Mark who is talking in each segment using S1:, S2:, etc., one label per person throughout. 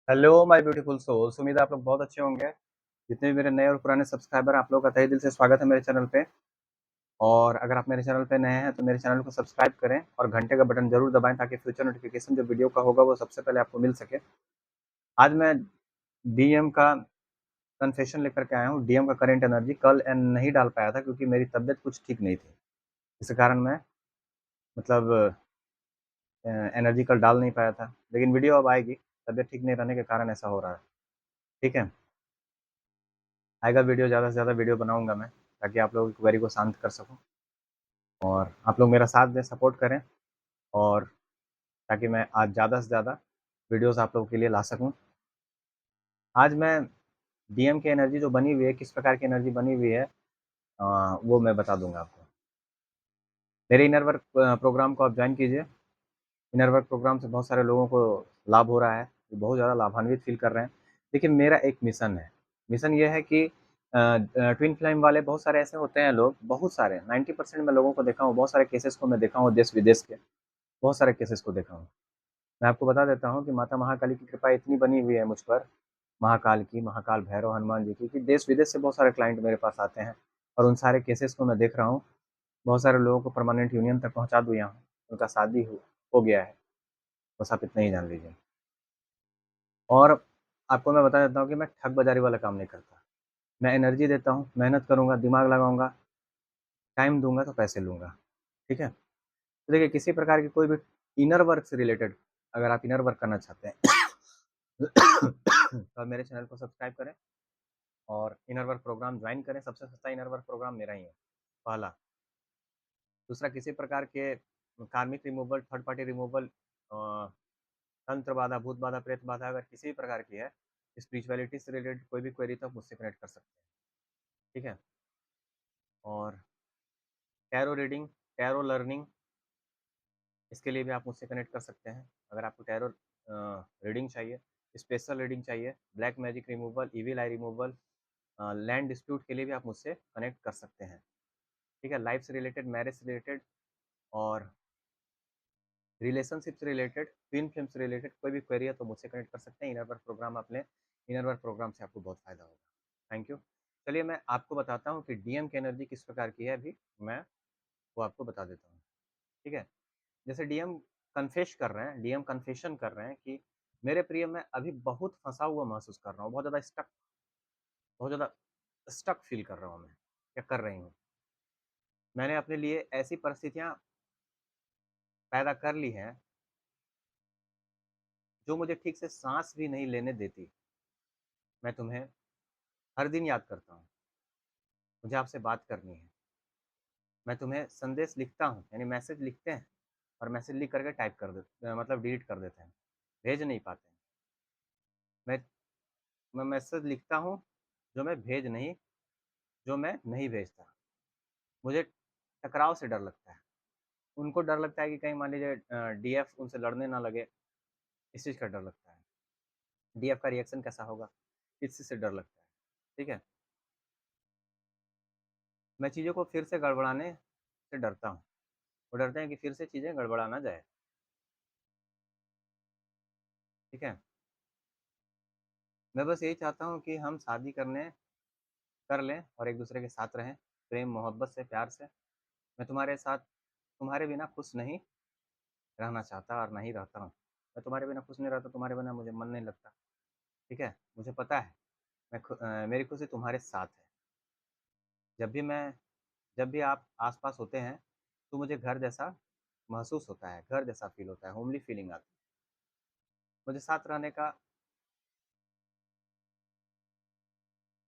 S1: Hello my beautiful souls. उम्मीद है आप लोग बहुत अच्छे होंगे। जितने भी मेरे नए और पुराने सब्सक्राइबर हैं, आप लोगों का तहे दिल से स्वागत है मेरे चैनल पे। और अगर आप मेरे चैनल पे नए हैं तो मेरे चैनल को सब्सक्राइब करें और घंटे का बटन जरूर दबाएं ताकि फ्यूचर नोटिफिकेशन जो वीडियो का होगा वो सबसे पहले आपको मिल सके। आज मैं डीएम का कन्फेशन लेकर के आया हूँ। डीएम का करेंट एनर्जी कल नहीं डाल पाया था क्योंकि मेरी तबीयत कुछ ठीक नहीं थी। इस कारण मैं मतलब एनर्जी कल डाल नहीं पाया था, लेकिन वीडियो अब आएगी। तबीयत ठीक नहीं रहने के कारण ऐसा हो रहा है। ठीक है, आएगा वीडियो, ज़्यादा से ज़्यादा वीडियो बनाऊंगा मैं ताकि आप लोगों की क्वेरी को शांत कर सकूं और आप लोग मेरा साथ दें, सपोर्ट करें, और ताकि मैं आज ज़्यादा से ज़्यादा वीडियोस आप लोगों के लिए ला सकूं। आज मैं डीएम की एनर्जी जो बनी हुई है, किस प्रकार की एनर्जी बनी हुई है, वो मैं बता दूंगा आपको। मेरे इनर वर्क प्रोग्राम को आप ज्वाइन कीजिए। इनर वर्क प्रोग्राम से बहुत सारे लोगों को लाभ हो रहा है, वो बहुत ज़्यादा लाभान्वित फील कर रहे हैं। देखिए, मेरा एक मिशन है। मिशन ये है कि ट्विन फ्लेम वाले बहुत सारे ऐसे होते हैं लोग, बहुत सारे 90% मैं लोगों को देखा हूँ, बहुत सारे केसेस को मैं देखा हूँ, देश विदेश के बहुत सारे केसेस को देखा हूँ। मैं आपको बता देता हूँ कि माता महाकाली की कृपा इतनी बनी हुई है मुझ पर, महाकाल की, महाकाल भैरव हनुमान जी की, कि देश विदेश से बहुत सारे क्लाइंट मेरे पास आते हैं और उन सारे केसेस को मैं देख रहा हूँ। बहुत सारे लोगों को परमानेंट यूनियन तक पहुँचा दिया हूँ, उनका शादी हो गया है। बस आप इतना ही जान लीजिए। और आपको मैं बता देता हूँ कि मैं ठग बाजारी वाला काम नहीं करता। मैं एनर्जी देता हूँ, मेहनत करूँगा, दिमाग लगाऊंगा, टाइम दूंगा तो पैसे लूंगा। ठीक है, तो देखिए, किसी प्रकार की कोई भी इनर वर्क से रिलेटेड अगर आप इनर वर्क करना चाहते हैं तो आप मेरे चैनल को सब्सक्राइब करें और इनर वर्क प्रोग्राम ज्वाइन करें। सबसे सस्ता इनर वर्क प्रोग्राम मेरा ही है, पहला। दूसरा, किसी प्रकार के कार्मिक रिमूवल, थर्ड पार्टी रिमूवल, तंत्र बाधा, भूत बाधा, प्रेत बाधा अगर किसी भी प्रकार की है, स्पिरिचुअलिटी से रिलेटेड कोई भी क्वेरी, तो आप मुझसे कनेक्ट कर सकते हैं। ठीक है, और टैरो रीडिंग, टैरो लर्निंग, इसके लिए भी आप मुझसे कनेक्ट कर सकते हैं। अगर आपको टैरो रीडिंग चाहिए, स्पेशल रीडिंग चाहिए, ब्लैक मैजिक रिमूवल, इविल आई रिमूवल, लैंड डिस्प्यूट के लिए भी आप मुझसे कनेक्ट कर सकते हैं। ठीक है, लाइफ से रिलेटेड, मैरिज से रिलेटेड और रिलेशनशिप से रिलेटेड, ट्विन फ्लेम से रिलेटेड कोई भी क्वेरी है तो मुझसे कनेक्ट कर सकते हैं। इनर वर्क प्रोग्राम आप लें, इनर वर्क प्रोग्राम से आपको बहुत फायदा होगा। Thank you. चलिए, मैं आपको बताता हूँ कि डीएम की एनर्जी किस प्रकार की है। अभी मैं वो आपको बता देता हूँ। ठीक है, जैसे डीएम कन्फेश कर रहे हैं, डीएम कन्फेशन कर रहे हैं कि मेरे प्रिय, मैं अभी बहुत फंसा हुआ महसूस कर रहा हूँ, बहुत ज़्यादा स्टक, बहुत ज़्यादा स्टक फील कर रहा हूँ मैं, क्या कर रही हूँ। मैंने अपने लिए ऐसी परिस्थितियाँ पैदा कर ली हैं जो मुझे ठीक से सांस भी नहीं लेने देती। मैं तुम्हें हर दिन याद करता हूँ, मुझे आपसे बात करनी है। मैं तुम्हें संदेश लिखता हूँ, यानी मैसेज लिखते हैं और मैसेज लिख करके टाइप कर देते, मतलब डिलीट कर देते हैं, भेज नहीं पाते हैं। मैं मैं मैसेज लिखता हूँ जो मैं भेज नहीं, जो मैं नहीं भेजता। मुझे टकराव से डर लगता है। उनको डर लगता है कि कहीं मान लीजिए डीएफ उनसे लड़ने ना लगे, इस चीज़ का डर लगता है। डीएफ का रिएक्शन कैसा होगा, इस चीज़ से डर लगता है। ठीक है, मैं चीज़ों को फिर से गड़बड़ाने से डरता हूँ। वो डरते हैं कि फिर से चीज़ें गड़बड़ा ना जाए। ठीक है, मैं बस यही चाहता हूँ कि हम शादी करने कर लें और एक दूसरे के साथ रहें, प्रेम मोहब्बत से, प्यार से। मैं तुम्हारे साथ, तुम्हारे बिना खुश नहीं रहना चाहता और नहीं रहता हूँ। मैं तुम्हारे बिना खुश नहीं रहता, तुम्हारे बिना मुझे मन नहीं लगता। ठीक है, मुझे पता है मेरी खुशी तुम्हारे साथ है। जब भी मैं जब भी आप आस-पास होते हैं तो मुझे घर जैसा महसूस होता है, घर जैसा फ़ील होता है, होमली फीलिंग आती है। मुझे साथ रहने का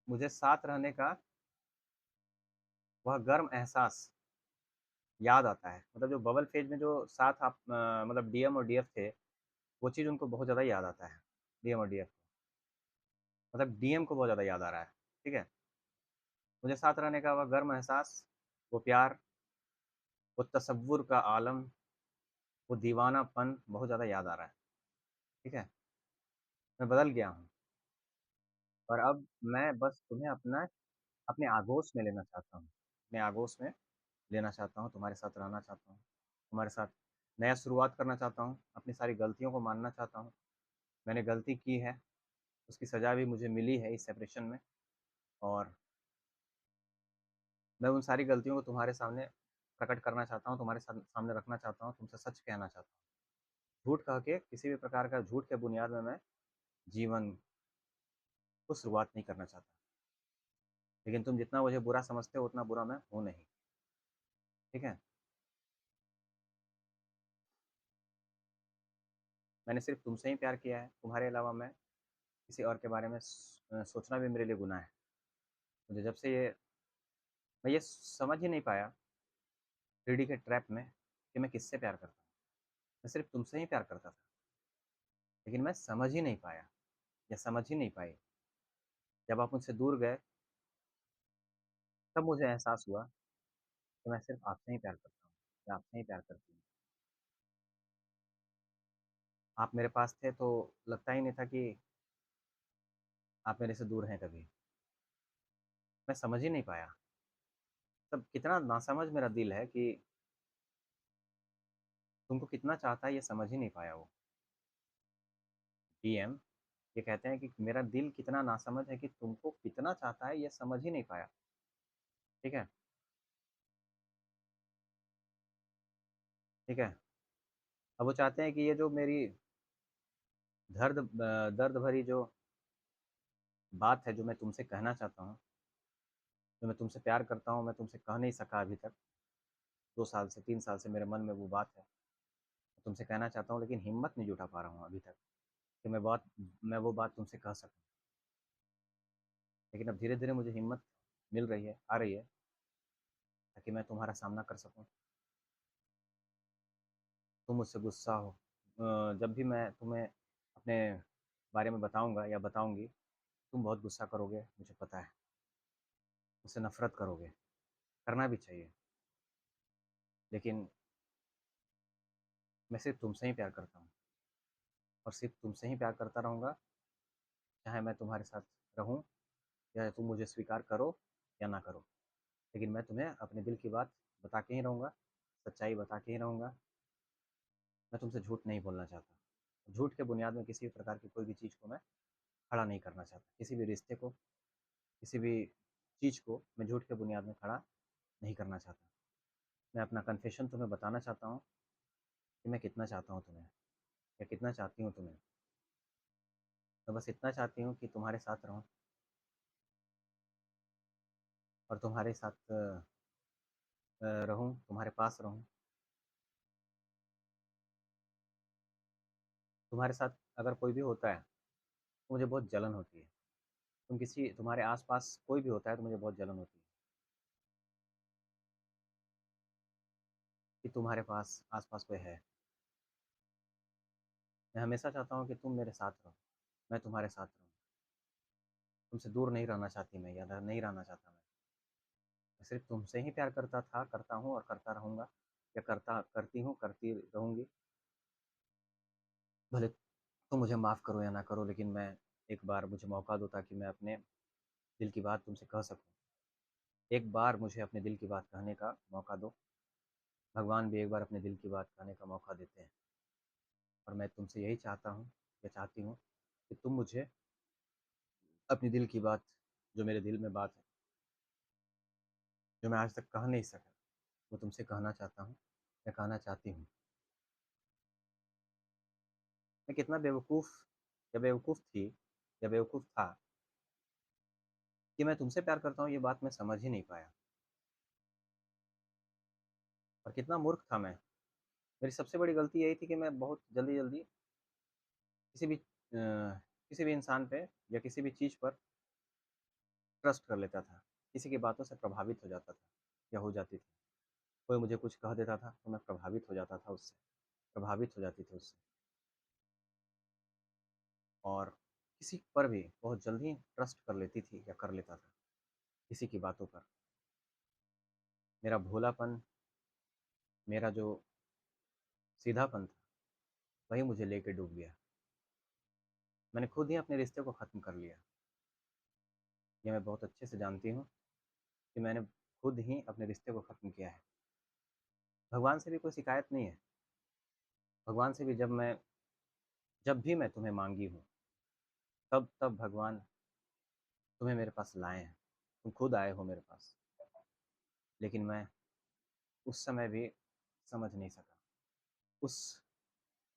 S1: मुझे साथ रहने का वह गर्म एहसास याद आता है। मतलब जो बबल फेज़ में जो साथ आप मतलब डीएम और डीएफ थे, वो चीज़ उनको बहुत ज़्यादा याद आता है। डीएम और डीएफ को, मतलब डीएम को बहुत ज़्यादा याद आ रहा है। ठीक है? मुझे साथ रहने का वह गर्म एहसास, वो प्यार, वो तसव्वुर का आलम, वो दीवानापन बहुत ज़्यादा याद आ रहा है। ठीक है? मैं बदल गया हूँ और अब मैं बस तुम्हें अपने आगोश में लेना चाहता हूँ। अपने आगोश में लेना चाहता हूँ, तुम्हारे साथ रहना चाहता हूँ, तुम्हारे साथ नया शुरुआत करना चाहता हूँ, अपनी सारी गलतियों को मानना चाहता हूँ। मैंने गलती की है, उसकी सज़ा भी मुझे मिली है इस सेपरेशन में और मैं उन सारी गलतियों को तुम्हारे सामने प्रकट करना चाहता हूँ, तुम्हारे सामने रखना चाहता हूँ, तुमसे सच कहना चाहता हूँ। झूठ कह के किसी भी प्रकार का झूठ के बुनियाद में मैं जीवन को शुरुआत नहीं करना चाहता। लेकिन तुम जितना मुझे बुरा समझते हो उतना बुरा मैं हूँ नहीं, ठीक है? मैंने सिर्फ़ तुमसे ही प्यार किया है, तुम्हारे अलावा मैं किसी और के बारे में सोचना भी मेरे लिए गुनाह है। मुझे जब से ये मैं ये समझ ही नहीं पाया 3D के ट्रैप में कि मैं किससे प्यार करता हूँ। मैं सिर्फ़ तुमसे ही प्यार करता था, लेकिन मैं समझ ही नहीं पाया या समझ ही नहीं पाई। जब आप मुझसे दूर गए, तब मुझे एहसास हुआ कि मैं सिर्फ़ आपसे ही प्यार करता हूँ या आपसे ही प्यार करती हूँ। आप मेरे पास थे तो लगता ही नहीं था कि आप मेरे से दूर हैं कभी। मैं समझ ही नहीं पाया। तब कितना नासमझ मेरा दिल है कि तुमको कितना चाहता है ये समझ ही नहीं पाया वो। डीएम ये कहते हैं कि मेरा दिल कितना नासमझ है कि तुमको कितना चाहता है ये समझ ही नहीं पाया, ठीक है? ठीक है? अब वो चाहते हैं कि ये जो मेरी दर्द भरी जो बात है जो मैं तुमसे कहना चाहता हूँ, जो मैं तुमसे प्यार करता हूँ, मैं तुमसे कह नहीं सका अभी तक। 2 साल से 3 साल से मेरे मन में वो बात है। मैं तुमसे कहना चाहता हूँ लेकिन हिम्मत नहीं जुटा पा रहा हूँ अभी तक कि मैं वो बात तुमसे कह सकूँ। लेकिन अब धीरे-धीरे मुझे हिम्मत मिल रही है, आ रही है ताकि मैं तुम्हारा सामना कर सकूँ। तुम मुझसे गुस्सा हो जब भी मैं तुम्हें अपने बारे में बताऊँगा या बताऊँगी, तुम बहुत गुस्सा करोगे, मुझे पता है। मुझसे नफ़रत करोगे, करना भी चाहिए। लेकिन मैं सिर्फ़ तुमसे ही प्यार करता हूँ और सिर्फ़ तुमसे ही प्यार करता रहूँगा, चाहे मैं तुम्हारे साथ रहूँ या तुम मुझे स्वीकार करो या ना करो। लेकिन मैं तुम्हें अपने दिल की बात बता के ही रहूँगा, सच्चाई बता के ही रहूँगा। मैं तुमसे झूठ नहीं बोलना चाहता। झूठ के बुनियाद में किसी भी प्रकार की कोई भी चीज़ को मैं खड़ा नहीं करना चाहता। किसी भी रिश्ते को, किसी भी चीज़ को मैं झूठ के बुनियाद में खड़ा नहीं करना चाहता। मैं अपना कन्फेशन तुम्हें बताना चाहता हूँ कि मैं कितना चाहता हूँ तुम्हें या कितना चाहती हूँ तुम्हें। मैं बस इतना चाहती हूँ कि तुम्हारे साथ रहूँ और तुम्हारे साथ रहूँ, तुम्हारे पास रहूँ। तुम्हारे साथ अगर कोई भी होता है, तो मुझे बहुत जलन होती है। तुम्हारे आस-पास कोई भी होता है तो मुझे बहुत जलन होती है कि तुम्हारे पास आस-पास कोई है। मैं हमेशा चाहता हूँ कि तुम मेरे साथ रहो, मैं तुम्हारे साथ रहूँ। तुमसे दूर नहीं रहना चाहती मैं या नहीं रहना चाहता मैं। मैं सिर्फ़ तुमसे ही प्यार करता था, करता हूँ और करता रहूँगा या करती हूँ, करती रहूँगी। भले तुम मुझे माफ़ करो या ना करो लेकिन मैं एक बार मुझे मौका दो ताकि मैं अपने दिल की बात तुमसे कह सकूँ। एक बार मुझे अपने दिल की बात कहने का मौका दो। भगवान भी एक बार अपने दिल की बात कहने का मौका देते हैं और मैं तुमसे यही चाहता हूँ या चाहती हूँ कि तुम मुझे अपनी दिल की बात, जो मेरे दिल में बात है, जो मैं आज तक कह नहीं सका, वो तुमसे कहना चाहता हूँ या कहना चाहती हूँ। मैं कितना बेवकूफ़ थी या बेवकूफ़ था कि मैं तुमसे प्यार करता हूँ ये बात मैं समझ ही नहीं पाया और कितना मूर्ख था मैं। मेरी सबसे बड़ी गलती यही थी कि मैं बहुत जल्दी-जल्दी किसी भी इंसान पे या किसी भी चीज़ पर ट्रस्ट कर लेता था। किसी की बातों से प्रभावित हो जाता था या हो जाती थी। कोई मुझे कुछ कह देता था तो मैं प्रभावित हो जाता था उससे, प्रभावित हो जाती थी उससे और किसी पर भी बहुत जल्दी ट्रस्ट कर लेती थी या कर लेता था, किसी की बातों पर। मेरा भोलापन, मेरा जो सीधापन था, वही मुझे लेके डूब गया। मैंने खुद ही अपने रिश्ते को ख़त्म कर लिया। ये मैं बहुत अच्छे से जानती हूँ कि मैंने खुद ही अपने रिश्ते को ख़त्म किया है। भगवान से भी कोई शिकायत नहीं है। भगवान से भी जब मैं जब भी मैं तुम्हें माँगी हूँ, तब तब भगवान तुम्हें मेरे पास लाए हैं। तुम खुद आए हो मेरे पास, लेकिन मैं उस समय भी समझ नहीं सका। उस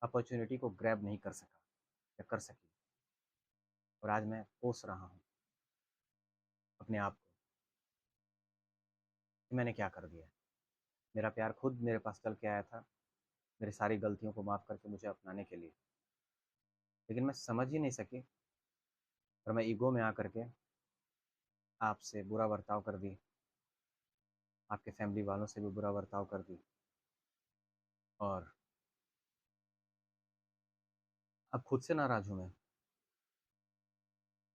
S1: अपॉर्च्युनिटी को ग्रैब नहीं कर सका या कर सकी, और आज मैं कोस रहा हूँ अपने आप को कि मैंने क्या कर दिया। मेरा प्यार खुद मेरे पास चल के आया था, मेरी सारी गलतियों को माफ़ करके मुझे अपनाने के लिए, लेकिन मैं समझ ही नहीं सकी, और मैं ईगो में आकर के आपसे बुरा बर्ताव कर दी, आपके फैमिली वालों से भी बुरा बर्ताव कर दी, और अब खुद से नाराज़ हूँ मैं।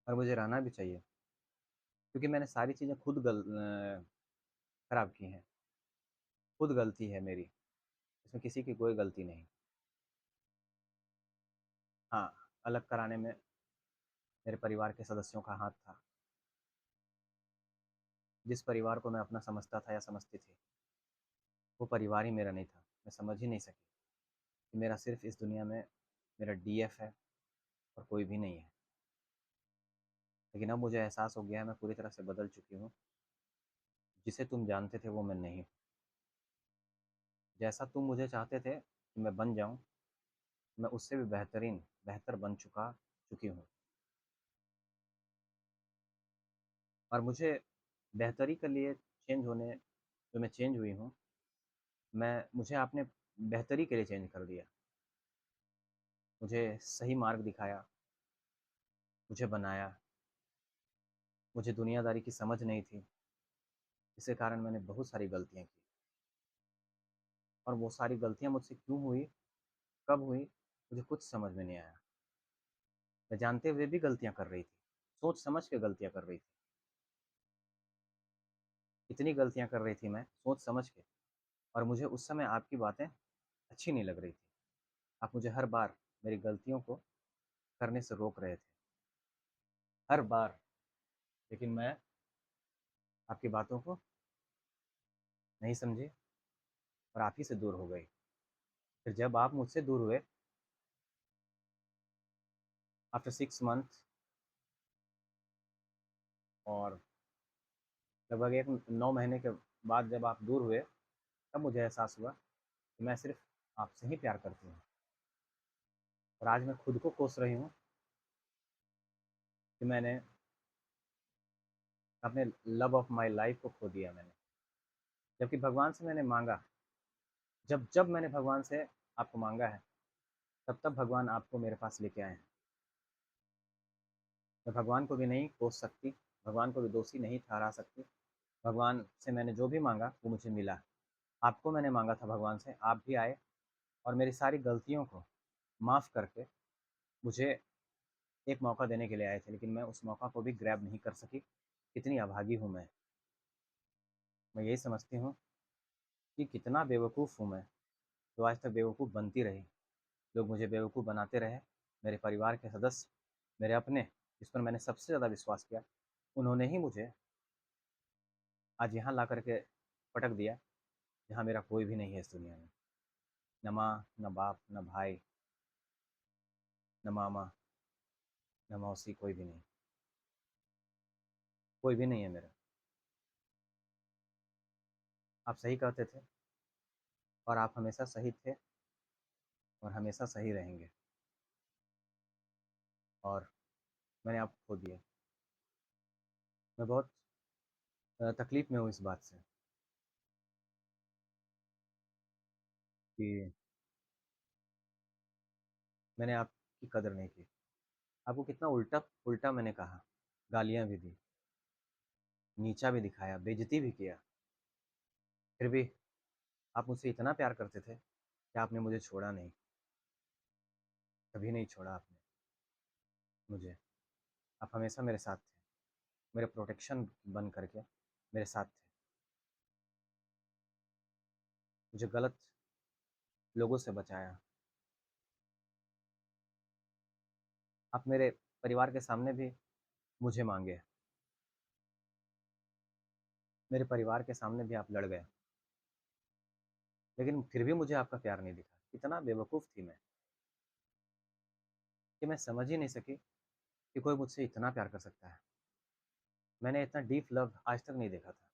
S1: और मुझे रहना भी चाहिए, क्योंकि मैंने सारी चीज़ें खुद खराब की हैं। खुद गलती है मेरी, इसमें किसी की कोई गलती नहीं। हाँ, अलग कराने में मेरे परिवार के सदस्यों का हाथ था। जिस परिवार को मैं अपना समझता था या समझती थी, वो परिवार ही मेरा नहीं था। मैं समझ ही नहीं सकी कि मेरा सिर्फ़ इस दुनिया में मेरा डीएफ है और कोई भी नहीं है। लेकिन अब मुझे एहसास हो गया है, मैं पूरी तरह से बदल चुकी हूँ। जिसे तुम जानते थे वो मैं नहीं हूँ। जैसा तुम मुझे चाहते थे कि मैं बन जाऊँ, मैं उससे भी बेहतर बन चुकी हूँ। और मुझे बेहतरी के लिए जो मैं चेंज हुई हूँ, मुझे आपने बेहतरी के लिए चेंज कर दिया। मुझे सही मार्ग दिखाया, मुझे बनाया। मुझे दुनियादारी की समझ नहीं थी, इसी कारण मैंने बहुत सारी गलतियाँ की, और वो सारी गलतियाँ मुझसे क्यों हुई, कब हुई, मुझे कुछ समझ में नहीं आया। मैं जानते हुए भी गलतियाँ कर रही थी, सोच समझ के गलतियाँ कर रही थी। इतनी गलतियाँ कर रही थी मैं सोच समझ के, और मुझे उस समय आपकी बातें अच्छी नहीं लग रही थी। आप मुझे हर बार मेरी गलतियों को करने से रोक रहे थे, हर बार। लेकिन मैं आपकी बातों को नहीं समझी, और आप ही से दूर हो गई। फिर जब आप मुझसे दूर हुए, आफ्टर 6 मंथ, और लगभग एक 9 महीने के बाद जब आप दूर हुए, तब मुझे एहसास हुआ कि मैं सिर्फ आपसे ही प्यार करती हूँ। और आज मैं खुद को कोस रही हूँ कि मैंने अपने लव ऑफ माई लाइफ को खो दिया मैंने। जबकि भगवान से मैंने मांगा, जब जब मैंने भगवान से आपको मांगा है, तब तब भगवान आपको मेरे पास लेके आए हैं। मैं भगवान को भी नहीं कोस सकती, भगवान को भी दोषी नहीं ठहरा सकती। भगवान से मैंने जो भी मांगा वो मुझे मिला। आपको मैंने मांगा था भगवान से, आप भी आए और मेरी सारी गलतियों को माफ़ करके मुझे एक मौका देने के लिए आए थे, लेकिन मैं उस मौका को भी ग्रैब नहीं कर सकी। कितनी अभागी हूँ मैं। मैं यही समझती हूँ कि कितना बेवकूफ़ हूँ मैं, जो आज तक बेवकूफ़ बनती रही। लोग मुझे बेवकूफ़ बनाते रहे। मेरे परिवार के सदस्य, मेरे अपने, जिस पर मैंने सबसे ज़्यादा विश्वास किया, उन्होंने ही मुझे आज यहाँ ला कर के पटक दिया, जहाँ मेरा कोई भी नहीं है इस दुनिया में। न माँ, न बाप, न भाई, न मामा, न मौसी, कोई भी नहीं। कोई भी नहीं है मेरा। आप सही कहते थे, और आप हमेशा सही थे, और हमेशा सही रहेंगे, और मैंने आपको खो दिया। मैं बहुत तकलीफ़ में हूँ इस बात से कि मैंने आपकी कदर नहीं की। आपको कितना उल्टा-पुल्टा मैंने कहा, गालियाँ भी दी, नीचा भी दिखाया, बेइज़्ज़ती भी किया। फिर भी आप मुझसे इतना प्यार करते थे कि आपने मुझे छोड़ा नहीं, कभी नहीं छोड़ा आपने मुझे। आप हमेशा मेरे साथ थे, मेरे प्रोटेक्शन बन कर के मेरे साथ थे। मुझे गलत लोगों से बचाया। आप मेरे परिवार के सामने भी मुझे माँगे, मेरे परिवार के सामने भी आप लड़ गए, लेकिन फिर भी मुझे आपका प्यार नहीं दिखा। कितना बेवकूफ़ थी मैं। कि मैं समझ ही नहीं सकी कि कोई मुझसे इतना प्यार कर सकता है। मैंने इतना डीप लव आज तक नहीं देखा था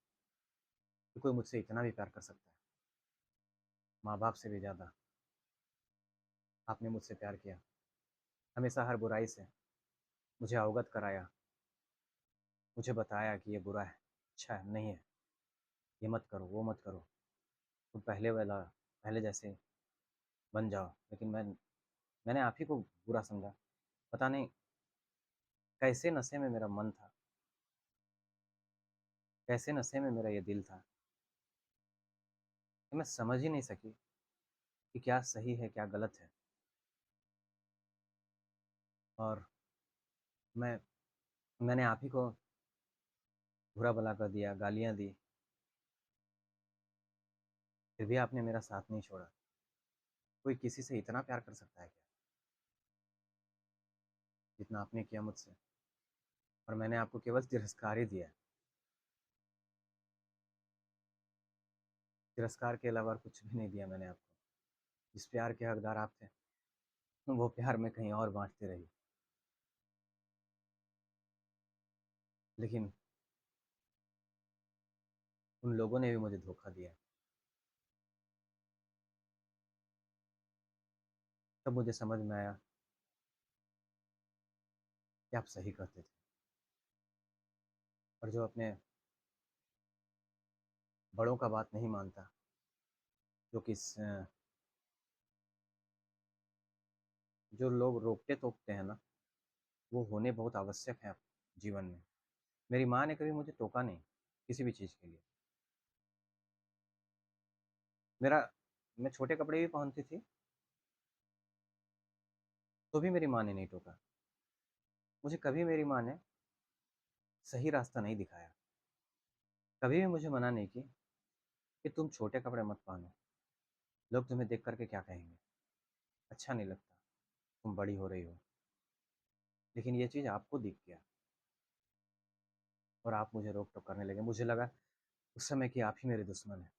S1: कि कोई मुझसे इतना भी प्यार कर सकता है। माँ-बाप से भी ज़्यादा आपने मुझसे प्यार किया। हमेशा हर बुराई से मुझे अवगत कराया, मुझे बताया कि ये बुरा है, अच्छा है, नहीं है, ये मत करो, वो मत करो, तुम पहले जैसे बन जाओ। लेकिन मैंने आप ही को बुरा समझा। पता नहीं कैसे नशे में मेरा मन था, कैसे नशे में मेरा ये दिल था कि मैं समझ ही नहीं सकी कि क्या सही है, क्या गलत है। और मैं मैंने आप ही को बुरा-भला कर दिया, गालियाँ दी, फिर भी आपने मेरा साथ नहीं छोड़ा। कोई किसी से इतना प्यार कर सकता है क्या, जितना आपने किया मुझसे? और मैंने आपको केवल तिरस्कार ही दिया है। तिरस्कार के अलावा और कुछ भी नहीं दिया मैंने आपको। जिस प्यार के हकदार आप थे, वो प्यार मैं कहीं और बाँटती रही। लेकिन उन लोगों ने भी मुझे धोखा दिया। तब मुझे समझ में आया कि आप सही कहते थे। और जो अपने बड़ों का बात नहीं मानता, जो जो लोग रोकते-टोकते हैं ना, वो होने बहुत आवश्यक है जीवन में। मेरी माँ ने कभी मुझे टोका नहीं, किसी भी चीज़ के लिए। मेरा मैं छोटे कपड़े भी पहनती थी, तो भी मेरी माँ ने नहीं टोका। मुझे कभी मेरी माँ ने सही रास्ता नहीं दिखाया। कभी भी मुझे मना नहीं की कि तुम छोटे कपड़े मत पहनो, लोग तुम्हें देख कर के क्या कहेंगे, अच्छा नहीं लगता, तुम बड़ी हो रही हो। लेकिन ये चीज़ आपको दिख गया और आप मुझे रोक-टोक करने लगे। मुझे लगा उस समय कि आप ही मेरे दुश्मन हैं।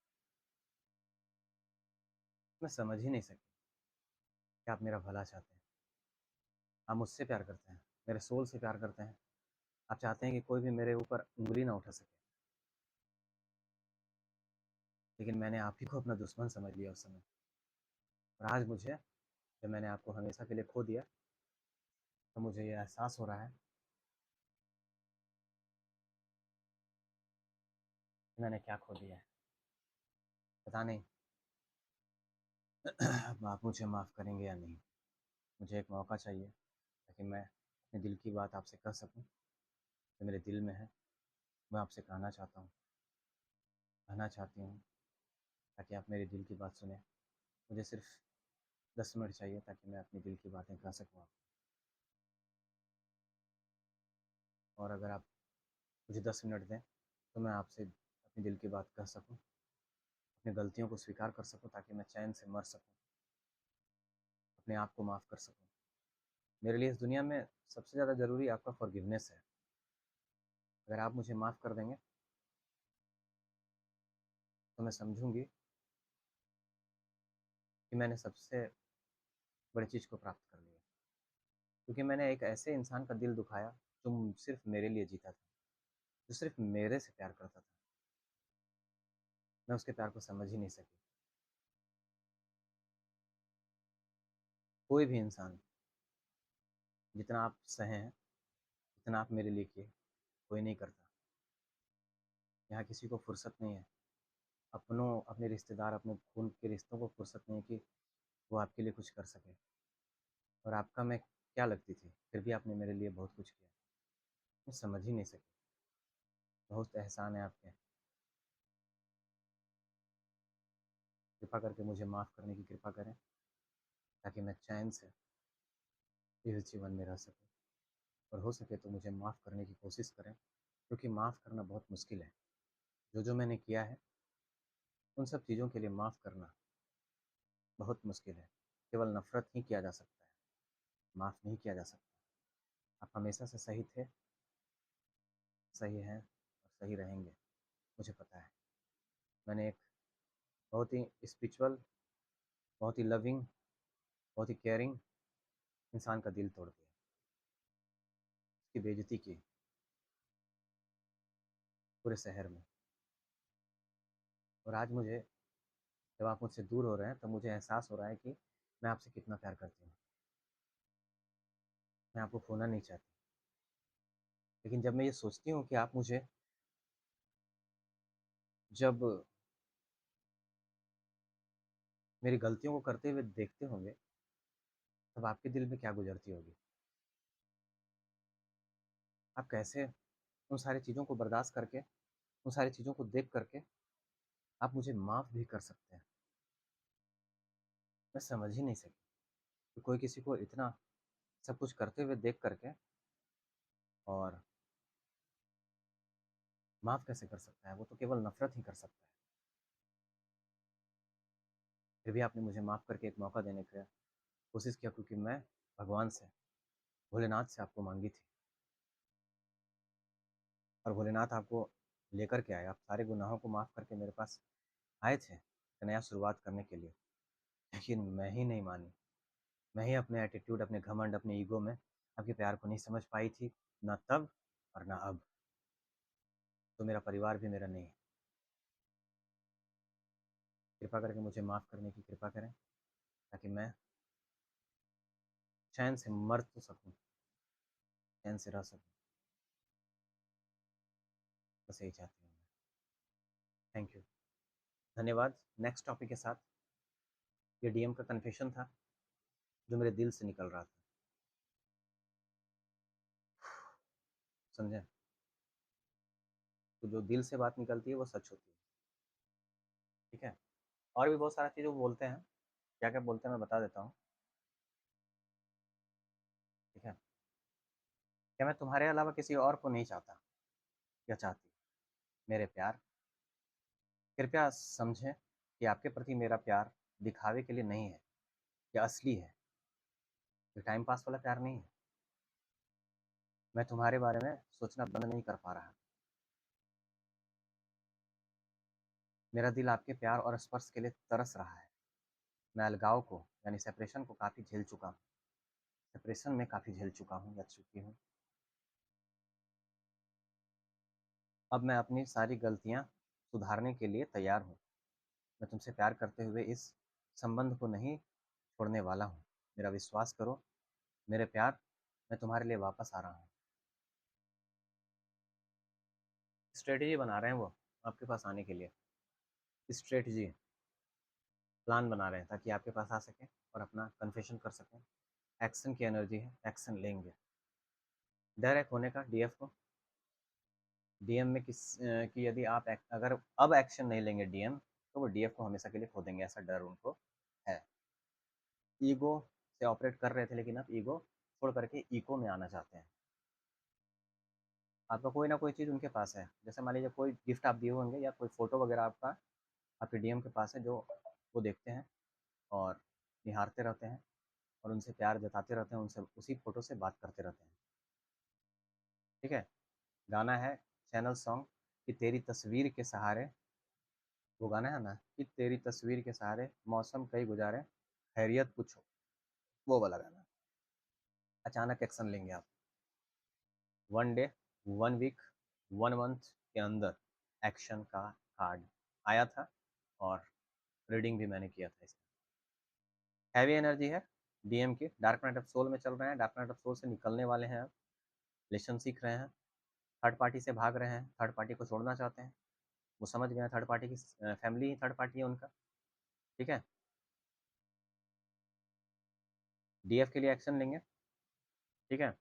S1: मैं समझ ही नहीं सकी कि आप मेरा भला चाहते हैं। आप मुझसे प्यार करते हैं, मेरे सोल से प्यार करते हैं। आप चाहते हैं कि कोई भी मेरे ऊपर उँगली ना उठा सके। लेकिन मैंने आप ही को अपना दुश्मन समझ लिया उस समय। और आज मुझे जब मैंने आपको हमेशा के लिए खो दिया, तो मुझे ये एहसास हो रहा है कि मैंने क्या खो दिया है। पता नहीं अब आप मुझे माफ़ करेंगे या नहीं। मुझे एक मौका चाहिए ताकि मैं अपने दिल की बात आपसे कह सकूँ, जो मेरे दिल में है, मैं आपसे कहना चाहता हूँ, कहना चाहती हूँ ताकि आप मेरे दिल की बात सुनें। मुझे सिर्फ़ 10 मिनट चाहिए ताकि मैं अपने दिल की बातें कह सकूँ आपको। और अगर आप मुझे 10 मिनट दें, तो मैं आपसे अपने दिल की बात कह सकूँ, अपनी गलतियों को स्वीकार कर सकूँ ताकि मैं चैन से मर सकूँ, अपने आप को माफ़ कर सकूँ। मेरे लिए इस दुनिया में सबसे ज़्यादा ज़रूरी आपका फ़ॉरगिवनेस है। अगर आप मुझे माफ़ कर देंगे, तो मैं समझूँगी कि मैंने सबसे बड़ी चीज़ को प्राप्त कर लिया। क्योंकि मैंने एक ऐसे इंसान का दिल दुखाया, जो सिर्फ़ मेरे लिए जीता था, जो सिर्फ़ मेरे से प्यार करता था। मैं उसके प्यार को समझ ही नहीं सकी। कोई भी इंसान जितना आप सहे हैं, जितना आप मेरे लिए किए, कोई नहीं करता। यहाँ किसी को फुर्सत नहीं है। अपने रिश्तेदार, अपने खून के रिश्तों को फुर्सत नहीं है कि वो आपके लिए कुछ कर सके। और आपका मैं क्या लगती थी, फिर भी आपने मेरे लिए बहुत कुछ किया। मैं समझ ही नहीं सकी। बहुत एहसान है आपके। कृपा करके मुझे माफ़ करने की कृपा करें, ताकि मैं चैन से इस जीवन में रह सकूँ। और हो सके तो मुझे माफ़ करने की कोशिश करें, क्योंकि माफ़ करना बहुत मुश्किल है। जो मैंने किया है, उन सब चीज़ों के लिए माफ़ करना बहुत मुश्किल है। केवल नफ़रत ही किया जा सकता है, माफ़ नहीं किया जा सकता। आप हमेशा से सही थे, सही हैं और सही रहेंगे, मुझे पता है। मैंने एक बहुत ही स्पिरिचुअल, बहुत ही लविंग, बहुत ही केयरिंग इंसान का दिल तोड़ दिया। की बेइज्जती की पूरे शहर में। और आज मुझे, जब आप मुझसे दूर हो रहे हैं, तब मुझे एहसास हो रहा है कि मैं आपसे कितना प्यार करती हूँ। मैं आपको खोना नहीं चाहती। लेकिन जब मैं ये सोचती हूँ कि आप मुझे जब मेरी गलतियों को करते हुए देखते होंगे, तब आपके दिल में क्या गुजरती होगी? आप कैसे उन सारी चीज़ों को बर्दाश्त करके, उन सारी चीज़ों को देख करके आप मुझे माफ़ भी कर सकते हैं? मैं समझ ही नहीं सकी कि कोई किसी को इतना सब कुछ करते हुए देख करके और माफ़ कैसे कर सकता है? वो तो केवल नफ़रत ही कर सकता है। फिर भी आपने मुझे माफ़ करके एक मौका देने की कोशिश किया, क्योंकि मैं भगवान से, भोलेनाथ से आपको माँगी थी, और भोलेनाथ आपको लेकर के आए। आप सारे गुनाहों को माफ़ करके मेरे पास आए थे, एक नया शुरुआत करने के लिए। लेकिन मैं ही नहीं मानी। मैं ही अपने एटीट्यूड, अपने घमंड, अपने ईगो में आपके प्यार को नहीं समझ पाई थी, ना तब और ना अब। तो मेरा परिवार भी मेरा नहीं है। कृपा करके मुझे माफ़ करने की कृपा करें, ताकि मैं चैन से मर तो सकूँ, चैन से रह सकूँ। बस यही चाहती हूँ मैं। Thank you. धन्यवाद। नेक्स्ट टॉपिक के साथ, ये डीएम का कन्फेशन था, जो मेरे दिल से निकल रहा था। समझें? तो जो दिल से बात निकलती है वो सच होती है। ठीक है? और भी बहुत सारी चीज़ें वो बोलते हैं। क्या-क्या बोलते हैं मैं बता देता हूँ। ठीक है? क्या मैं तुम्हारे अलावा किसी और को नहीं चाहता या चाहती? मेरे प्यार, कृपया समझें कि आपके प्रति मेरा प्यार दिखावे के लिए नहीं है, ये असली है। ये टाइम पास वाला प्यार नहीं है। मैं तुम्हारे बारे में सोचना बंद नहीं कर पा रहा। मेरा दिल आपके प्यार और स्पर्श के लिए तरस रहा है। मैं अलगाव को, यानी सेपरेशन को काफ़ी झेल चुका हूँ। सेपरेशन में काफ़ी झेल चुका हूँ या चुकी हूँ। अब मैं अपनी सारी गलतियाँ सुधारने के लिए तैयार हूँ। मैं तुमसे प्यार करते हुए इस संबंध को नहीं छोड़ने वाला हूँ। मेरा विश्वास करो मेरे प्यार, मैं तुम्हारे लिए वापस आ रहा हूँ। स्ट्रेटजी बना रहे हैं वो आपके पास आने के लिए। स्ट्रेटजी, प्लान बना रहे हैं ताकि आपके पास आ सकें और अपना कन्फेशन कर सकें। एक्शन की एनर्जी है, एक्शन लेंगे। डर है खोने का डीएफ को। डीएम में कि यदि आप अगर अब एक्शन नहीं लेंगे डीएम, तो वो डीएफ को हमेशा के लिए खो देंगे, ऐसा डर उनको है। ईगो से ऑपरेट कर रहे थे, लेकिन अब ईगो छोड़ करके इको में आना चाहते हैं। आपका कोई ना कोई चीज़ उनके पास है। जैसे मान लीजिए कोई गिफ्ट आप दिए होंगे या कोई फ़ोटो वगैरह आपका आपके डीएम के पास है, जो वो देखते हैं और निहारते रहते हैं और उनसे प्यार जताते रहते हैं, उनसे उसी फ़ोटो से बात करते रहते हैं। ठीक है? गाना है चैनल सॉन्ग कि तेरी तस्वीर के सहारे, वो गाना है ना कि तेरी तस्वीर के सहारे मौसम कई गुजारे, खैरियत पूछो, वो वाला गाना। अचानक एक्शन लेंगे आप। 1 डे, 1 वीक, 1 मंथ के अंदर एक्शन का कार्ड आया था और रीडिंग भी मैंने किया था इसका। हैवी एनर्जी है डीएम की, डार्क नाइट ऑफ सोल में चल रहे हैं। डार्क नाइट ऑफ सोल से निकलने वाले हैं, लेसन सीख रहे हैं, थर्ड पार्टी से भाग रहे हैं, थर्ड पार्टी को छोड़ना चाहते हैं। वो समझ गए हैं थर्ड पार्टी की फैमिली ही थर्ड पार्टी है उनका। ठीक है? डीएफ के लिए एक्शन लेंगे। ठीक है?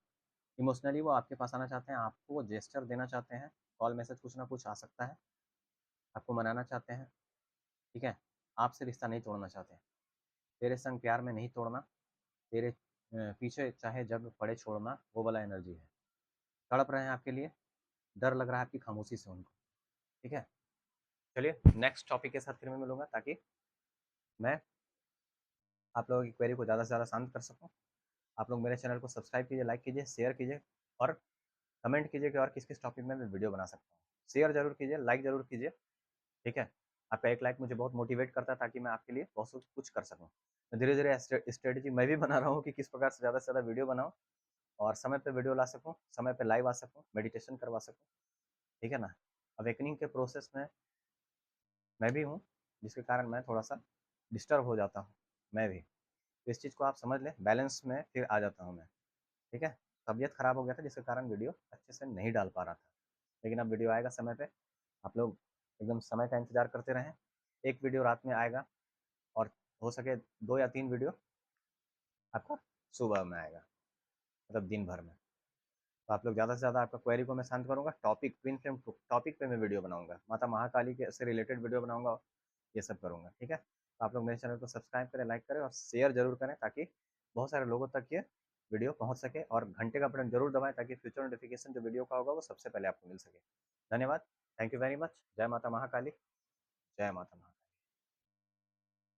S1: इमोशनली वो आपके पास आना चाहते हैं, आपको वो जेस्चर देना चाहते हैं, कॉल मैसेज कुछ ना कुछ आ सकता है, आपको मनाना चाहते हैं। ठीक है? आपसे रिश्ता नहीं तोड़ना चाहते हैं। तेरे संग प्यार में नहीं तोड़ना, तेरे पीछे चाहे जग पड़े छोड़ना, वो वाला एनर्जी है। तड़प रहे हैं आपके लिए, डर लग रहा है आपकी खामोशी से उनको। ठीक है? चलिए नेक्स्ट टॉपिक के साथ फिर मैं मिलूंगा, ताकि मैं आप लोगों की क्वेरी को ज़्यादा से ज़्यादा शांत कर सकूँ। आप लोग मेरे चैनल को सब्सक्राइब कीजिए, लाइक कीजिए, शेयर कीजिए और कमेंट कीजिए कि और किस किस टॉपिक में मैं वीडियो बना सकता हूँ। शेयर जरूर कीजिए, लाइक जरूर कीजिए। ठीक है? आपका एक लाइक मुझे बहुत मोटिवेट करता है, ताकि मैं आपके लिए बहुत कुछ कर सकूँ। धीरे धीरे स्ट्रेटजी मैं भी बना रहा हूँ कि किस प्रकार से ज़्यादा वीडियो बनाऊँ और समय पे वीडियो ला सकूँ, समय पे लाइव आ सकूँ, मेडिटेशन करवा सकूँ, ठीक है ना। अवेकनिंग के प्रोसेस में मैं भी हूँ, जिसके कारण मैं थोड़ा सा डिस्टर्ब हो जाता हूँ, मैं भी। तो इस चीज़ को आप समझ लें, बैलेंस में फिर आ जाता हूँ मैं, ठीक है। तबीयत खराब हो गया था जिसके कारण वीडियो अच्छे से नहीं डाल पा रहा था, लेकिन अब वीडियो आएगा समय पे। आप लोग एकदम समय का इंतज़ार करते रहें। एक वीडियो रात में आएगा और हो सके 2 या 3 वीडियो आपका सुबह में आएगा, मतलब दिन भर में। तो आप लोग ज़्यादा से ज़्यादा आपका क्वेरी को मैं शांत करूँगा, टॉपिक ट्विन फ्लेम टॉपिक पे मैं वीडियो बनाऊँगा, माता महाकाली के से रिलेटेड वीडियो बनाऊँगा, ये सब करूँगा, ठीक है। तो आप लोग मेरे चैनल को सब्सक्राइब करें, लाइक करें और शेयर ज़रूर करें, ताकि बहुत सारे लोगों तक ये वीडियो पहुँच सके, और घंटे का बटन ज़रूर दबाएँ ताकि फ्यूचर नोटिफिकेशन जो वीडियो का होगा वो सबसे पहले आपको मिल सके। धन्यवाद, थैंक यू वेरी मच। जय माता महाकाली, जय माता महाकाली।